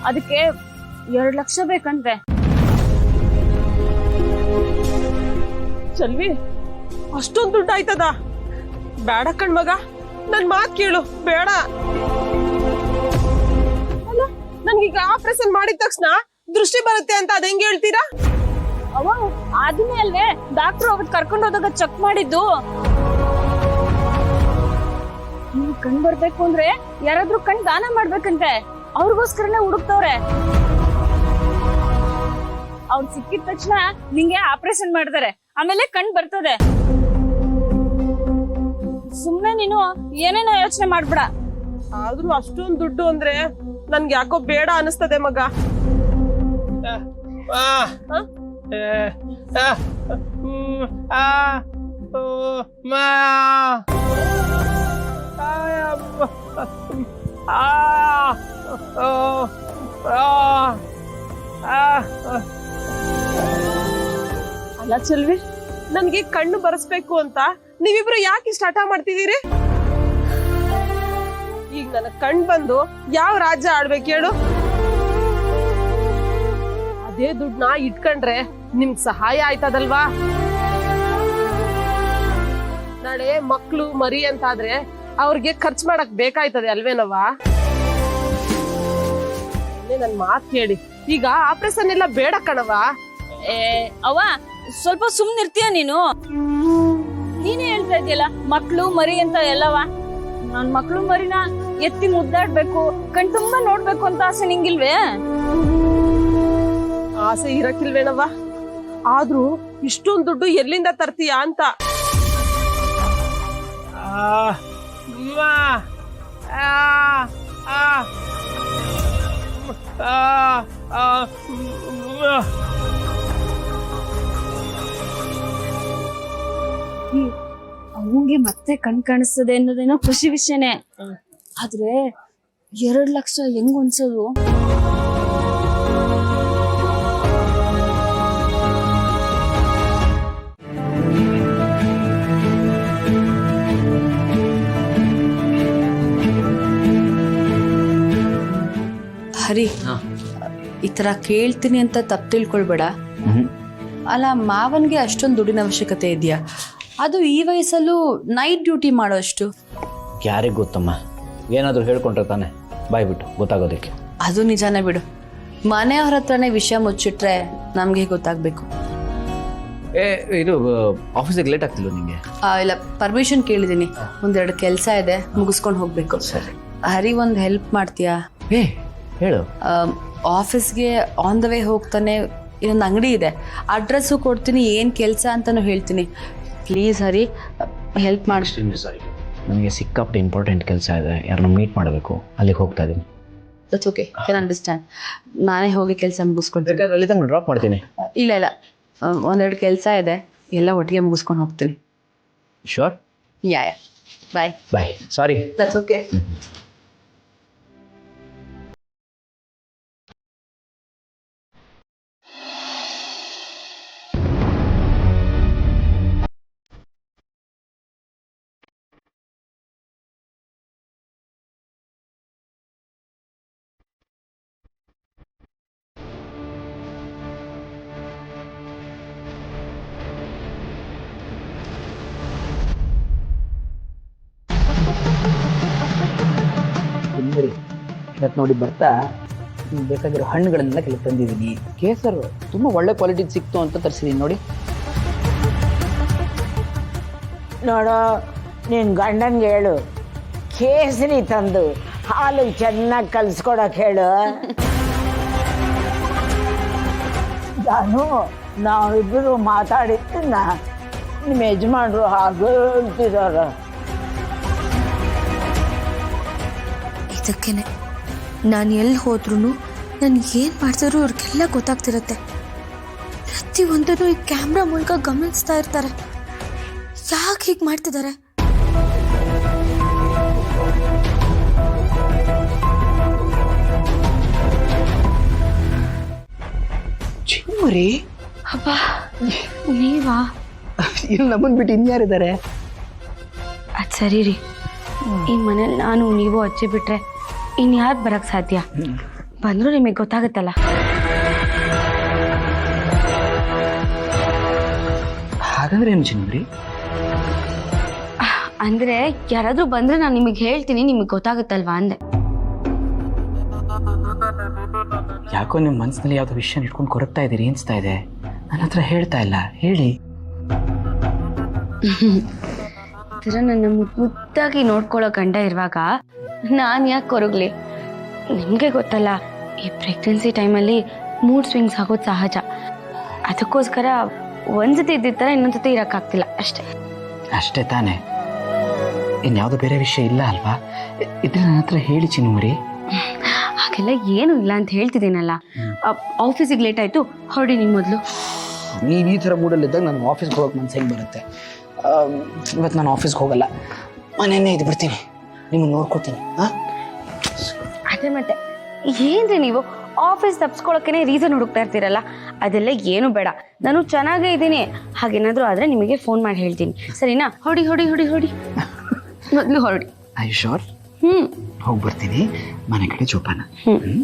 ಅದಕ್ಕೆ 2 ಲಕ್ಷ ಬೇಕಂತೆ. ಚಲ್ವಿ, ಅಷ್ಟೊಂದು ದುಡ್ಡು ಆಯ್ತದ? ಬೇಡ ಕಣ್ ಮಗ, ನನ್ ಮಾತ್ ಕೇಳು, ಬೇಡ. ಅಲ್ಲ, ನನ್ಗೀಗ ಆಪರೇಷನ್ ಮಾಡಿದ ತಕ್ಷಣ ದೃಷ್ಟಿ ಬರುತ್ತೆ ಅಂತ ಅದ್ ಹೆಂಗ್ ಹೇಳ್ತೀರಾ? ಅವ ಅದನ್ನೇ ಅಲ್ವೇ ಡಾಕ್ಟರ್ ಅವತ್ ಕರ್ಕೊಂಡು ಹೋದಾಗ ಚೆಕ್ ಮಾಡಿದ್ದು. ನೀವ್ ಕಣ್ ಬರ್ಬೇಕು ಅಂದ್ರೆ ಯಾರಾದ್ರೂ ಕಣ್ ದಾನ ಮಾಡ್ಬೇಕಂತೆ, ಅವ್ರಿಗೋಸ್ಕರನೇ ಹುಡುಕ್ತವ್ರೆ. ಅವ್ರು ಸಿಕ್ಕಿದ ತಕ್ಷಣ ನಿಂಗೆ ಆಪರೇಷನ್ ಮಾಡ್ತಾರೆ, ಆಮೇಲೆ ಕಣ್ ಬರ್ತದೆ. ಸುಮ್ನೆ ನೀನು ಏನೇನೋ ಯೋಚನೆ ಮಾಡ್ಬೇಡ. ಆದ್ರೂ ಅಷ್ಟೊಂದು ದುಡ್ಡು ಅಂದ್ರೆ ನನ್ಗೆ ಯಾಕೋ ಬೇಡ ಅನಿಸ್ತದೆ ಮಗ. ಅಲ್ಲ ಚೆಲ್ವಿ, ನನ್ಗೆ ಕಣ್ಣು ಬರೆಸ್ಬೇಕು ಅಂತ ನೀವಿಬ್ರು ಯಾಕೆ ಇಷ್ಟ ಹಠ ಮಾಡ್ತಿದ್ದೀರಿ? ಈಗ ನನ್ನ ಕಣ್ ಬಂದು ಯಾವ ರಾಜ್ಯ ಆಡ್ಬೇಕು ಹೇಳು? ಅದೇ ದುಡ್ಡನ್ನ ಇಟ್ಕೊಂಡ್ರೆ ನಿಮ್ಗ್ ಸಹಾಯ ಆಯ್ತದಲ್ವಾ? ನಾಳೆ ಮಕ್ಳು ಮರಿ ಅಂತಾದ್ರೆ ಅವ್ರಿಗೆ ಖರ್ಚು ಮಾಡಕ್ ಬೇಕಾಯ್ತದೆ ಅಲ್ವೇನವ್ವ? ನನ್ ಮಾತ್ ಕೇಳಿ, ಈಗ ಆಪರೇಷನ್ ಎಲ್ಲ ಬೇಡ ಕಣವ. ಅವ್ವ ಸ್ವಲ್ಪ ಸುಮ್ನಿರ್ತೀಯ ನೀನು? ನೀನೇ ಹೇಳ್ತಾ ಇದೆಯಲ್ಲ ಮಕ್ಳು ಮರಿ ಅಂತ ಎಲ್ಲವ. ನನ್ ಮಕ್ಳು ಮರಿನ ಎತ್ತಿ ಮುದ್ದಾಡ್ಬೇಕು, ಕಣ್ ತುಂಬಾ ನೋಡ್ಬೇಕು ಅಂತ ಆಸೆ ನಿಂಗಿಲ್ವೇ? ಆಸೆ ಇರಕ್ಕಿಲ್ವೇನವ್ವ? ಆದ್ರೂ ಇಷ್ಟೊಂದು ದುಡ್ಡು ಎಲ್ಲಿಂದ ತರ್ತೀಯ ಅಂತ. ಅವಂಗೆ ಮತ್ತೆ ಕಣ್ ಕಾಣಿಸ್ತದೆ ಅನ್ನೋದೇನೋ ಖುಷಿ ವಿಷಯನೇ. ಆದ್ರೆ 2 ಲಕ್ಷ ಹೆಂಗ್ ಅನ್ಸೋದು? ಹರಿ, ಈ ತರ ಕೇಳ್ತೀನಿ ಅಂತ ತಪ್ಪು ತಿಳ್ಕೊಳ್ಬೇಡ. ಅಲ್ಲ, ಮಾವನ್ಗೆ ಅಷ್ಟೊಂದು ದುಡ್ಡಿನ ಅವಶ್ಯಕತೆ ಇದೆಯಾ? ಅದು ಈ ವಯಸ್ಸಲ್ಲೂ ನೈಟ್ ಡ್ಯೂಟಿ ಮಾಡೋ ಅಷ್ಟು? ಯಾರಿಗೆ ಗೊತ್ತಮ್ಮ, ಏನಾದರೂ ಹೇಳ್ಕೊಂಡ್ರೆ ತಾನೆ ಬಾಯ್ ಬಿಟ್ಟು ಗೊತ್ತಾಗೋದಕ್ಕೆ. ಅದು ನಿಜಾನೇ ಬಿಡು. ಮನೆಯವ್ರ ಹತ್ರನೇ ವಿಷಯ ಮುಚ್ಚಿಟ್ರೆ ನಮ್ಗೆ ಗೊತ್ತಾಗ್ಬೇಕು. ಇದು ಆಫೀಸಿಗೆ ಲೇಟ್ ಆಗ್ತಿಲ್ಲ ನಿಂಗೆ? ಇಲ್ಲ, ಪರ್ಮಿಷನ್ ಕೇಳಿದೀನಿ. 1-2 ಕೆಲಸ ಇದೆ, ಮುಗಿಸ್ಕೊಂಡು ಹೋಗ್ಬೇಕು. ಸರಿ. ಹರಿ, ಒಂದು ಹೆಲ್ಪ್ ಮಾಡ್ತೀಯಾ? ಹೇಳು. ಆಫೀಸ್ಗೆ ಆನ್ ದ ವೇ ಹೋಗ್ತಾನೆ ಇನ್ನೊಂದು ಅಂಗಡಿ ಇದೆ, ಅಡ್ರೆಸ್ಸು ಕೊಡ್ತೀನಿ, ಏನು ಕೆಲಸ ಅಂತಾನು ಹೇಳ್ತೀನಿ. ಪ್ಲೀಸ್ ಹರಿ, ಹೆಲ್ಪ್ ಮಾಡಿ. ಸಾರಿ, ನನಗೆ ಸಿಕ್ಕಾಪಟ್ಟೆ ಇಂಪಾರ್ಟೆಂಟ್ ಕೆಲಸ ಇದೆ, ಯಾರನ್ನ ಮೀಟ್ ಮಾಡಬೇಕು, ಅಲ್ಲಿಗೆ ಹೋಗ್ತಾ ಇದ್ದೀನಿ. That's okay, can understand. ನಾನೇ ಹೋಗಿ ಕೆಲಸ ಮುಗಿಸ್ಕೊಳ್ತೀನಿ. ಅಲ್ಲಿ ತಂಗ ಡ್ರಾಪ್ ಮಾಡ್ತೀನಿ. ಇಲ್ಲ, 1-2 ಕೆಲಸ ಇದೆ, ಎಲ್ಲ ಒಟ್ಟಿಗೆ ಮುಗಿಸ್ಕೊಂಡು ಹೋಗ್ತೀನಿ. Sure? Yeah, bye. Bye. Sorry. That's okay. ಇವತ್ತು ನೋಡಿ ಬರ್ತಾ ಬೇಕಾಗಿರೋ ಹಣ್ಣುಗಳನ್ನೆಲ್ಲ ಕೆಲವು ತಂದಿದ್ದೀನಿ. ಕೇಸರು ತುಂಬ ಒಳ್ಳೆ ಕ್ವಾಲಿಟಿ ಸಿಕ್ತು ಅಂತ ತರಿಸಿದ್ದೀನಿ ನೋಡಿ. ನೋಡೋ, ನಿನ್ನ ಗಂಡನ್ಗೆ ಹೇಳು ಕೇಸರಿ ತಂದು ಹಾಲು ಚೆನ್ನಾಗಿ ಕಲಿಸ್ಕೊಡಕ್ಕೆ ಹೇಳು. ನಾವಿಬ್ಬರು ಮಾತಾಡಿದ್ದನ್ನ ನಿಮ್ಮ ಯಜಮಾನ್ರು ಹಾಗೆ ಹೇಳ್ತಿದಾರ. ಇದಕ್ಕೇನೆ ನಾನು ಎಲ್ಲಿ ಹೋದ್ರೂ ನಾನು ಏನು ಮಾಡ್ತಾರೋ ಅವ್ರಿಗೆಲ್ಲ ಗೊತ್ತಾಗ್ತಿರತ್ತೆ. ಪ್ರತಿಯೊಂದನ್ನು ಈ ಕ್ಯಾಮ್ರಾ ಮೂಲಕ ಗಮನಿಸ್ತಾ ಇರ್ತಾರೆ. ಯಾಕೆ ಹೀಗೆ ಮಾಡ್ತಿದ್ದಾರೆ? ಚಿಮ್ಮರಿ, ಅಬ್ಬಾ, ನೀವಾ? ಇಲ್ಲಿ ನಮ್ಮನ್ನು ಬಿಟ್ಟು ಇನ್ಯಾರಿದ್ದಾರೆ? ಅದು ಸರಿ ರೀ, ಈ ಮನೇಲಿ ನಾನು ನೀವು ಅಚ್ಚಿ ಬಿಟ್ರೆ ಇನ್ಯಾರು ಬರಕ್ಕೆ ಸಾಧ್ಯ? ಬಂದರೂ ನಿಮಗೆ ಗೊತ್ತಾಗುತ್ತಲ್ಲ. ಹಾಗಾದ್ರೆ ಏನು ಚಿನ್ನುರಿ? ಅಂದರೆ ಯಾರಾದರೂ ಬಂದರೆ ನಾನು ನಿಮಗೆ ಹೇಳ್ತೀನಿ, ನಿಮಗೆ ಗೊತ್ತಾಗುತ್ತಲ್ವಾ ಅಂದೆ. ಯಾಕೋ ನಿಮ್ಮ ಮನಸ್ಸಿನಲ್ಲಿ ಯಾವುದೋ ವಿಷಯ ಇಟ್ಕೊಂಡು ಕೊರಗ್ತಾ ಇದ್ದೀರಿ ಅನಿಸ್ತಾ ಇದೆ. ನನ್ನ ಹತ್ರ ಹೇಳ್ತಾ ಇಲ್ಲ, ಹೇಳಿ. ಥರ ನನ್ನ ಮುದ್ದಾಗಿ ನೋಡ್ಕೊಳ್ಳೋ ಗಂಡ ಇರುವಾಗ ನಾನು ಯಾಕೆ ಕೊರಗ್ಲಿ? ನಿಮಗೆ ಗೊತ್ತಲ್ಲ, ಈ ಪ್ರೆಗ್ನೆನ್ಸಿ ಟೈಮಲ್ಲಿ ಮೂಡ್ ಸ್ವಿಂಗ್ಸ್ ಆಗೋದು ಸಹಜ. ಅದಕ್ಕೋಸ್ಕರ ಒಂದ್ಸತಿ ಇದ್ದಿದ್ದ ಥರ ಇನ್ನೊಂದ್ಸತಿ ಇರೋಕ್ಕಾಗ್ತಿಲ್ಲ ಅಷ್ಟೇ. ಅಷ್ಟೇ ತಾನೇ, ಇನ್ಯಾವುದೋ ಬೇರೆ ವಿಷಯ ಇಲ್ಲ ಅಲ್ವಾ? ಇದ್ರೆ ನನ್ನ ಹತ್ರ ಹೇಳಿ ಚಿನ್ನುರಿ. ಹಾಗೆಲ್ಲ ಏನೂ ಇಲ್ಲ ಅಂತ ಹೇಳ್ತಿದ್ದೀನಲ್ಲ. ಆಫೀಸಿಗೆ ಲೇಟ್ ಆಯಿತು, ಹೊರಡಿ ನಿಮ್ಮ ಮೊದಲು. ನೀವು ಈ ಥರ ಮೂಡಲ್ಲಿದ್ದಾಗ ನಾನು ಆಫೀಸ್ಗೆ ಹೋಗೋಕೆ ಮನ್ಸು ಹೆಂಗೆ ಬರುತ್ತೆ? ಇವತ್ತು ನಾನು ಆಫೀಸ್ಗೆ ಹೋಗಲ್ಲ, ಮನೆಯೇ ಇದ್ದು ಬಿಡ್ತೀನಿ, ನಿಮ್ಮನ್ನು ನೋಡ್ಕೊತೀನಿ. ಹಾಂ, ಅದೇ ಮತ್ತೆ ಏನ್ರಿ ನೀವು ಆಫೀಸ್ ತಪ್ಸ್ಕೊಳಕ್ಕೇನೆ ರೀಸನ್ ಹುಡುಕ್ತಾ ಇರ್ತೀರಲ್ಲ, ಅದೆಲ್ಲ ಏನು ಬೇಡ. ನಾನು ಚೆನ್ನಾಗೇ ಇದ್ದೀನಿ. ಹಾಗೇನಾದರೂ ಆದರೆ ನಿಮಗೆ ಫೋನ್ ಮಾಡಿ ಹೇಳ್ತೀನಿ, ಸರಿನಾ? ಹೊಡಿ ಹೊಡಿ ಹೊಡಿ ಹೊಡಿ ಮೊದಲು ಹೊರಡಿ. I sure? ಹ್ಞೂ, ಹೋಗಿ ಬರ್ತೀನಿ ಮನೆ ಕಡೆ ಜೋಪಾನ. ಹ್ಞೂ.